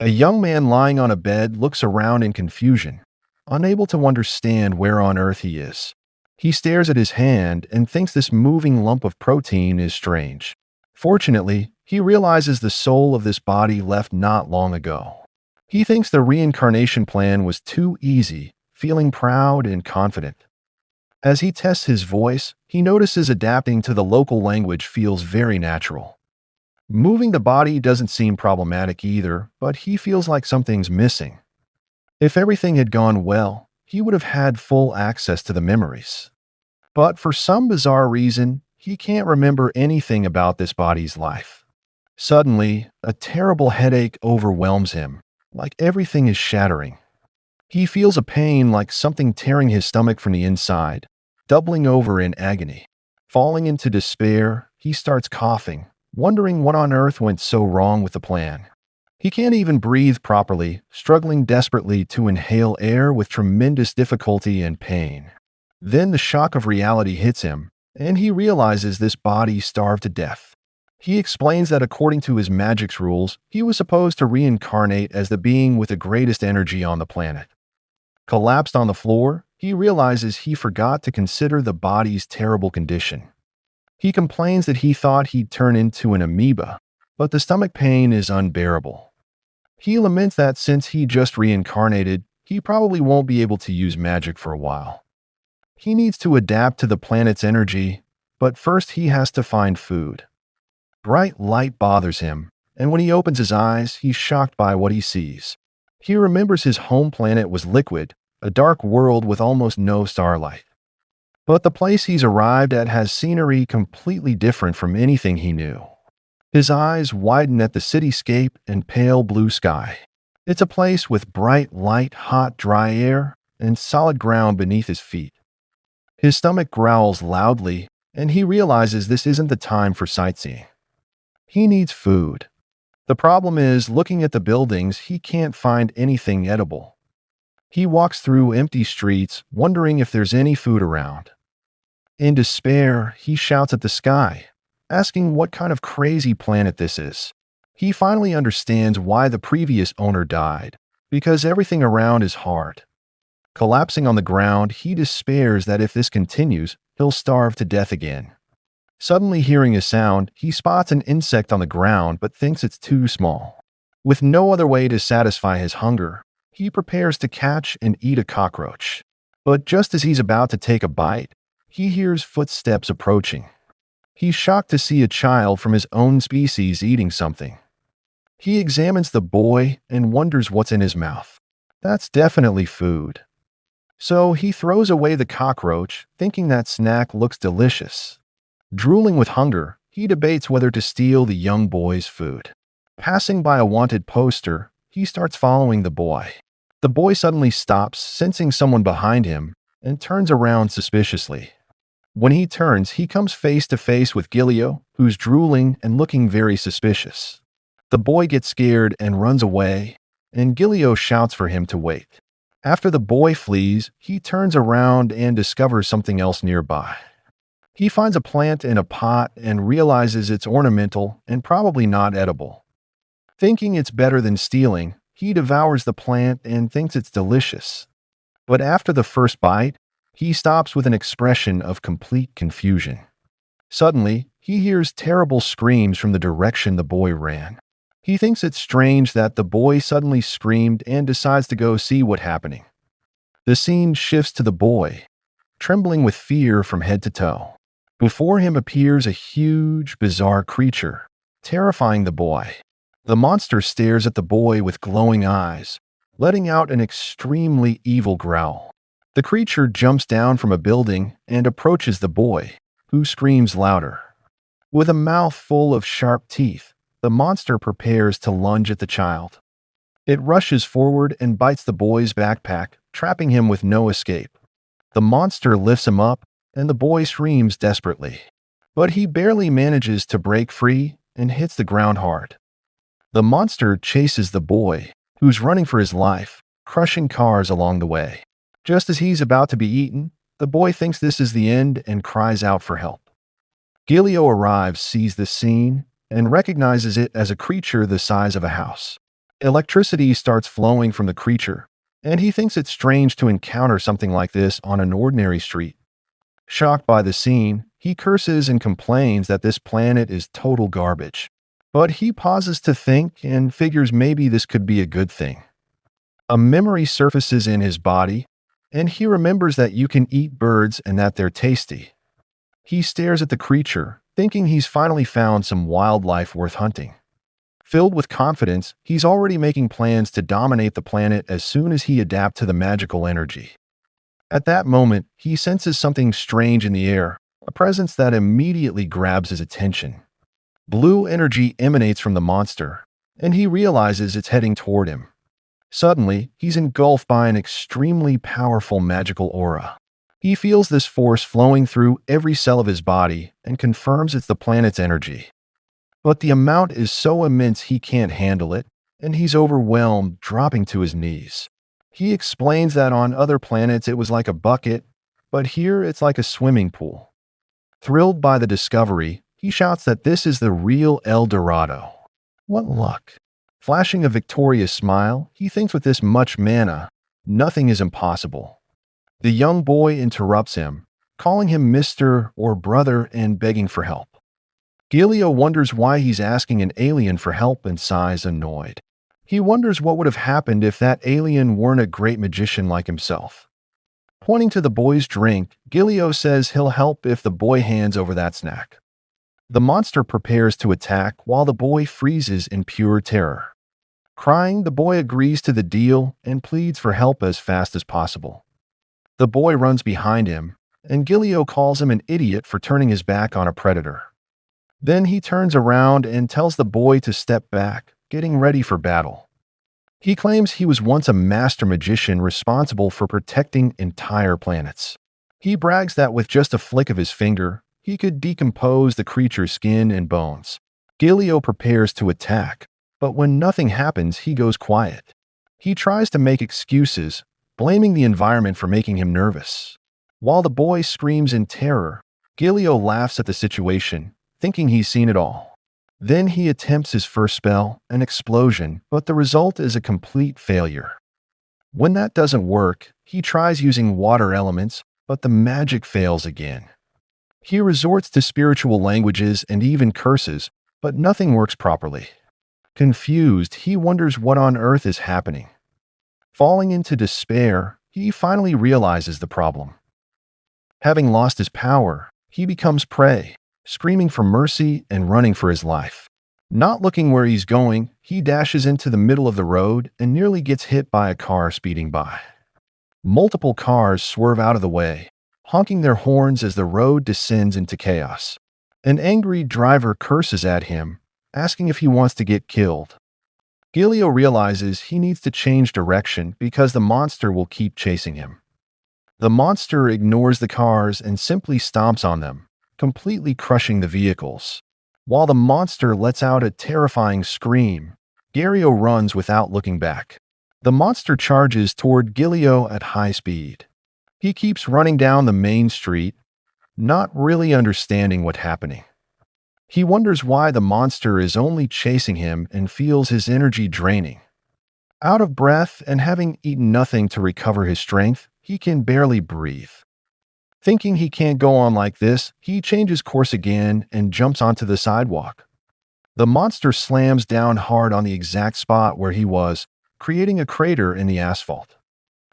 A young man lying on a bed looks around in confusion, unable to understand where on earth he is. He stares at his hand and thinks this moving lump of protein is strange. Fortunately, he realizes the soul of this body left not long ago. He thinks the reincarnation plan was too easy, feeling proud and confident. As he tests his voice, he notices adapting to the local language feels very natural. Moving the body doesn't seem problematic either, but he feels like something's missing. If everything had gone well, he would have had full access to the memories. But for some bizarre reason, he can't remember anything about this body's life. Suddenly, a terrible headache overwhelms him, like everything is shattering. He feels a pain like something tearing his stomach from the inside, doubling over in agony. Falling into despair, he starts coughing, wondering what on earth went so wrong with the plan. He can't even breathe properly, struggling desperately to inhale air with tremendous difficulty and pain. Then the shock of reality hits him, and he realizes this body starved to death. He explains that according to his magic's rules, he was supposed to reincarnate as the being with the greatest energy on the planet. Collapsed on the floor, he realizes he forgot to consider the body's terrible condition. He complains that he thought he'd turn into an amoeba, but the stomach pain is unbearable. He laments that since he just reincarnated, he probably won't be able to use magic for a while. He needs to adapt to the planet's energy, but first he has to find food. Bright light bothers him, and when he opens his eyes, he's shocked by what he sees. He remembers his home planet was liquid, a dark world with almost no starlight. But the place he's arrived at has scenery completely different from anything he knew. His eyes widen at the cityscape and pale blue sky. It's a place with bright light, hot, dry air, and solid ground beneath his feet. His stomach growls loudly, and he realizes this isn't the time for sightseeing. He needs food. The problem is, looking at the buildings, he can't find anything edible. He walks through empty streets, wondering if there's any food around. In despair, he shouts at the sky, asking what kind of crazy planet this is. He finally understands why the previous owner died, because everything around is hard. Collapsing on the ground, he despairs that if this continues, he'll starve to death again. Suddenly hearing a sound, he spots an insect on the ground but thinks it's too small. With no other way to satisfy his hunger, he prepares to catch and eat a cockroach. But just as he's about to take a bite, he hears footsteps approaching. He's shocked to see a child from his own species eating something. He examines the boy and wonders what's in his mouth. That's definitely food. So he throws away the cockroach, thinking that snack looks delicious. Drooling with hunger, he debates whether to steal the young boy's food. Passing by a wanted poster, he starts following the boy. The boy suddenly stops, sensing someone behind him, and turns around suspiciously. When he turns, he comes face to face with Gilio, who's drooling and looking very suspicious. The boy gets scared and runs away, and Gilio shouts for him to wait. After the boy flees, he turns around and discovers something else nearby. He finds a plant in a pot and realizes it's ornamental and probably not edible. Thinking it's better than stealing, he devours the plant and thinks it's delicious. But after the first bite, he stops with an expression of complete confusion. Suddenly, he hears terrible screams from the direction the boy ran. He thinks it's strange that the boy suddenly screamed and decides to go see what's happening. The scene shifts to the boy, trembling with fear from head to toe. Before him appears a huge, bizarre creature, terrifying the boy. The monster stares at the boy with glowing eyes, letting out an extremely evil growl. The creature jumps down from a building and approaches the boy, who screams louder. With a mouth full of sharp teeth, the monster prepares to lunge at the child. It rushes forward and bites the boy's backpack, trapping him with no escape. The monster lifts him up, and the boy screams desperately. But he barely manages to break free and hits the ground hard. The monster chases the boy, who's running for his life, crushing cars along the way. Just as he's about to be eaten, the boy thinks this is the end and cries out for help. Gilio arrives, sees the scene, and recognizes it as a creature the size of a house. Electricity starts flowing from the creature, and he thinks it's strange to encounter something like this on an ordinary street. Shocked by the scene, he curses and complains that this planet is total garbage. But he pauses to think and figures maybe this could be a good thing. A memory surfaces in his body, and he remembers that you can eat birds and that they're tasty. He stares at the creature, thinking he's finally found some wildlife worth hunting. Filled with confidence, he's already making plans to dominate the planet as soon as he adapts to the magical energy. At that moment, he senses something strange in the air, a presence that immediately grabs his attention. Blue energy emanates from the monster, and he realizes it's heading toward him. Suddenly, he's engulfed by an extremely powerful magical aura. He feels this force flowing through every cell of his body and confirms it's the planet's energy. But the amount is so immense he can't handle it, and he's overwhelmed, dropping to his knees. He explains that on other planets it was like a bucket, but here it's like a swimming pool. Thrilled by the discovery, he shouts that this is the real El Dorado. What luck! Flashing a victorious smile, he thinks with this much mana, nothing is impossible. The young boy interrupts him, calling him Mr. or brother and begging for help. Gilio wonders why he's asking an alien for help and sighs annoyed. He wonders what would have happened if that alien weren't a great magician like himself. Pointing to the boy's drink, Gilio says he'll help if the boy hands over that snack. The monster prepares to attack while the boy freezes in pure terror. Crying, the boy agrees to the deal and pleads for help as fast as possible. The boy runs behind him, and Gilio calls him an idiot for turning his back on a predator. Then he turns around and tells the boy to step back, getting ready for battle. He claims he was once a master magician responsible for protecting entire planets. He brags that with just a flick of his finger, he could decompose the creature's skin and bones. Gilio prepares to attack, but when nothing happens, he goes quiet. He tries to make excuses, blaming the environment for making him nervous. While the boy screams in terror, Gilio laughs at the situation, thinking he's seen it all. Then he attempts his first spell, an explosion, but the result is a complete failure. When that doesn't work, he tries using water elements, but the magic fails again. He resorts to spiritual languages and even curses, but nothing works properly. Confused, he wonders what on earth is happening. Falling into despair, he finally realizes the problem. Having lost his power, he becomes prey, screaming for mercy and running for his life. Not looking where he's going, he dashes into the middle of the road and nearly gets hit by a car speeding by. Multiple cars swerve out of the way, honking their horns as the road descends into chaos. An angry driver curses at him, asking if he wants to get killed. Gilio realizes he needs to change direction because the monster will keep chasing him. The monster ignores the cars and simply stomps on them, completely crushing the vehicles. While the monster lets out a terrifying scream, Gilio runs without looking back. The monster charges toward Gilio at high speed. He keeps running down the main street, not really understanding what's happening. He wonders why the monster is only chasing him and feels his energy draining. Out of breath and having eaten nothing to recover his strength, he can barely breathe. Thinking he can't go on like this, he changes course again and jumps onto the sidewalk. The monster slams down hard on the exact spot where he was, creating a crater in the asphalt.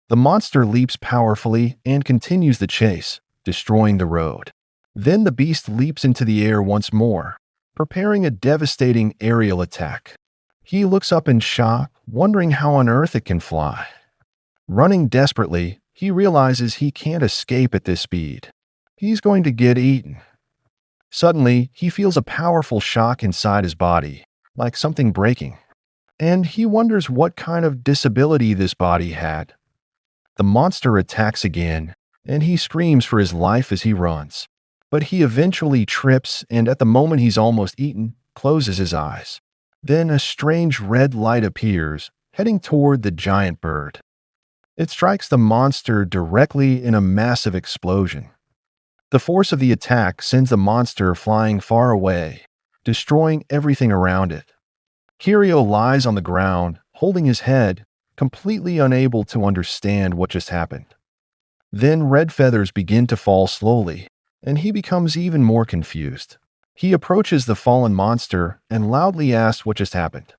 The monster leaps powerfully and continues the chase, destroying the road. Then the beast leaps into the air once more, preparing a devastating aerial attack. He looks up in shock, wondering how on earth it can fly. Running desperately, he realizes he can't escape at this speed. He's going to get eaten. Suddenly, he feels a powerful shock inside his body, like something breaking. And he wonders what kind of disability this body had. The monster attacks again, and he screams for his life as he runs. But he eventually trips and at the moment he's almost eaten, closes his eyes. Then a strange red light appears, heading toward the giant bird. It strikes the monster directly in a massive explosion. The force of the attack sends the monster flying far away, destroying everything around it. Kirio lies on the ground, holding his head, completely unable to understand what just happened. Then red feathers begin to fall slowly, and he becomes even more confused. He approaches the fallen monster and loudly asks what just happened.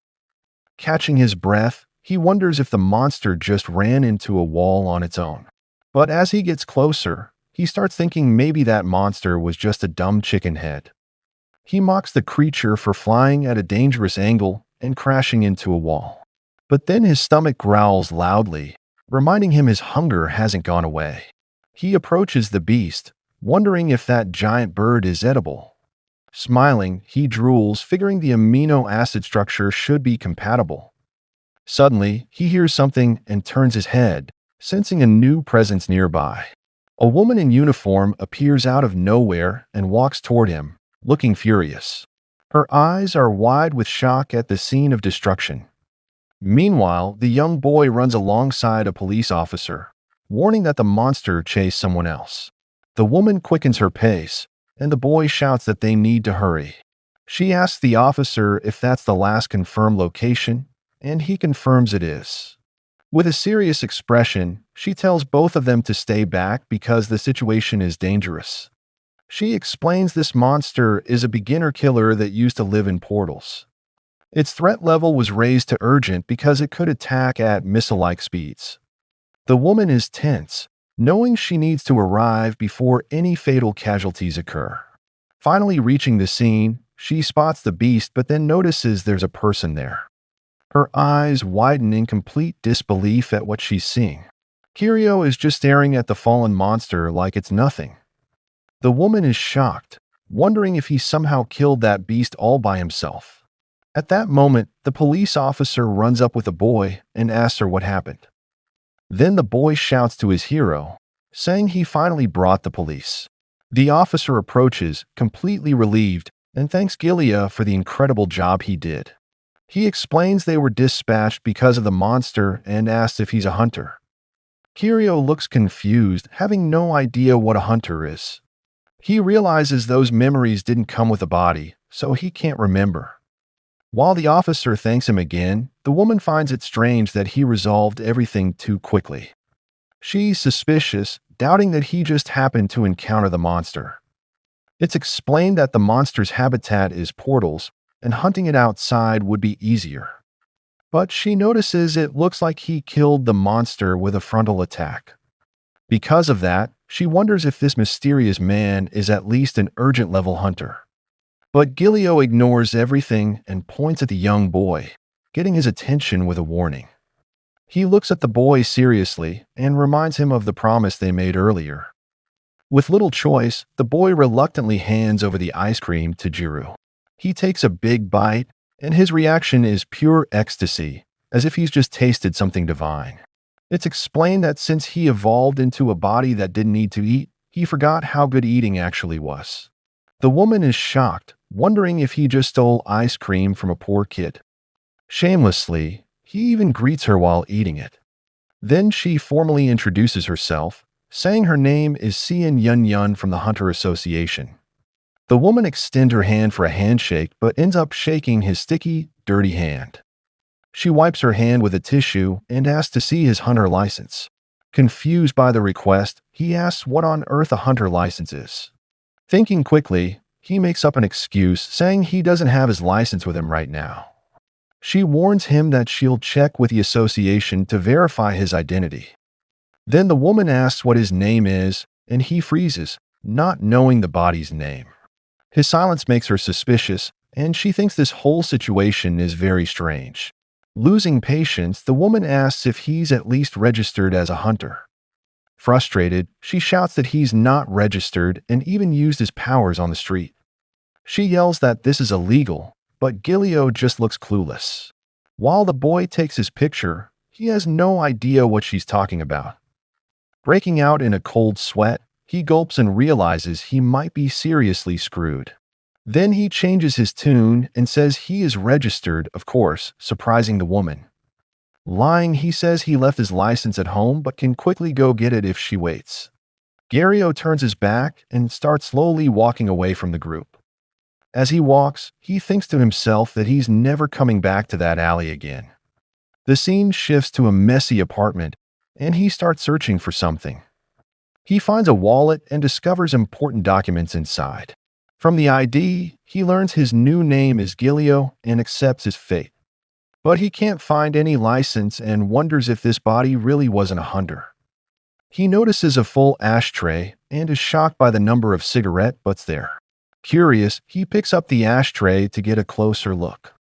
Catching his breath, he wonders if the monster just ran into a wall on its own. But as he gets closer, he starts thinking maybe that monster was just a dumb chicken head. He mocks the creature for flying at a dangerous angle and crashing into a wall. But then his stomach growls loudly, reminding him his hunger hasn't gone away. He approaches the beast, wondering if that giant bird is edible. Smiling, he drools, figuring the amino acid structure should be compatible. Suddenly, he hears something and turns his head, sensing a new presence nearby. A woman in uniform appears out of nowhere and walks toward him, looking furious. Her eyes are wide with shock at the scene of destruction. Meanwhile, the young boy runs alongside a police officer, warning that the monster chased someone else. The woman quickens her pace, and the boy shouts that they need to hurry. She asks the officer if that's the last confirmed location, and he confirms it is. With a serious expression, she tells both of them to stay back because the situation is dangerous. She explains this monster is a beginner killer that used to live in portals. Its threat level was raised to urgent because it could attack at missile-like speeds. The woman is tense, knowing she needs to arrive before any fatal casualties occur. Finally reaching the scene, she spots the beast but then notices there's a person there. Her eyes widen in complete disbelief at what she's seeing. Kiryu is just staring at the fallen monster like it's nothing. The woman is shocked, wondering if he somehow killed that beast all by himself. At that moment, the police officer runs up with the boy and asks her what happened. Then the boy shouts to his hero, saying he finally brought the police. The officer approaches, completely relieved, and thanks Gilia for the incredible job he did. He explains they were dispatched because of the monster and asks if he's a hunter. Kiryu looks confused, having no idea what a hunter is. He realizes those memories didn't come with a body, so he can't remember. While the officer thanks him again, the woman finds it strange that he resolved everything too quickly. She's suspicious, doubting that he just happened to encounter the monster. It's explained that the monster's habitat is portals, and hunting it outside would be easier. But she notices it looks like he killed the monster with a frontal attack. Because of that, she wonders if this mysterious man is at least an urgent-level hunter. But Gilio ignores everything and points at the young boy, getting his attention with a warning. He looks at the boy seriously and reminds him of the promise they made earlier. With little choice, the boy reluctantly hands over the ice cream to Jiru. He takes a big bite, and his reaction is pure ecstasy, as if he's just tasted something divine. It's explained that since he evolved into a body that didn't need to eat, he forgot how good eating actually was. The woman is shocked, wondering if he just stole ice cream from a poor kid. Shamelessly, he even greets her while eating it. Then she formally introduces herself, saying her name is Sian Yun Yun from the Hunter Association. The woman extends her hand for a handshake but ends up shaking his sticky, dirty hand. She wipes her hand with a tissue and asks to see his hunter license. Confused by the request, he asks what on earth a hunter license is. Thinking quickly, he makes up an excuse saying he doesn't have his license with him right now. She warns him that she'll check with the association to verify his identity. Then the woman asks what his name is, and he freezes, not knowing the body's name. His silence makes her suspicious, and she thinks this whole situation is very strange. Losing patience, the woman asks if he's at least registered as a hunter. Frustrated, she shouts that he's not registered and even used his powers on the street. She yells that this is illegal, but Gilio just looks clueless. While the boy takes his picture, he has no idea what she's talking about. Breaking out in a cold sweat, he gulps and realizes he might be seriously screwed. Then he changes his tune and says he is registered, of course, surprising the woman. Lying, he says he left his license at home but can quickly go get it if she waits. Gario turns his back and starts slowly walking away from the group. As he walks, he thinks to himself that he's never coming back to that alley again. The scene shifts to a messy apartment, and he starts searching for something. He finds a wallet and discovers important documents inside. From the ID, he learns his new name is Gilio and accepts his fate. But he can't find any license and wonders if this body really wasn't a hunter. He notices a full ashtray and is shocked by the number of cigarette butts there. Curious, he picks up the ashtray to get a closer look.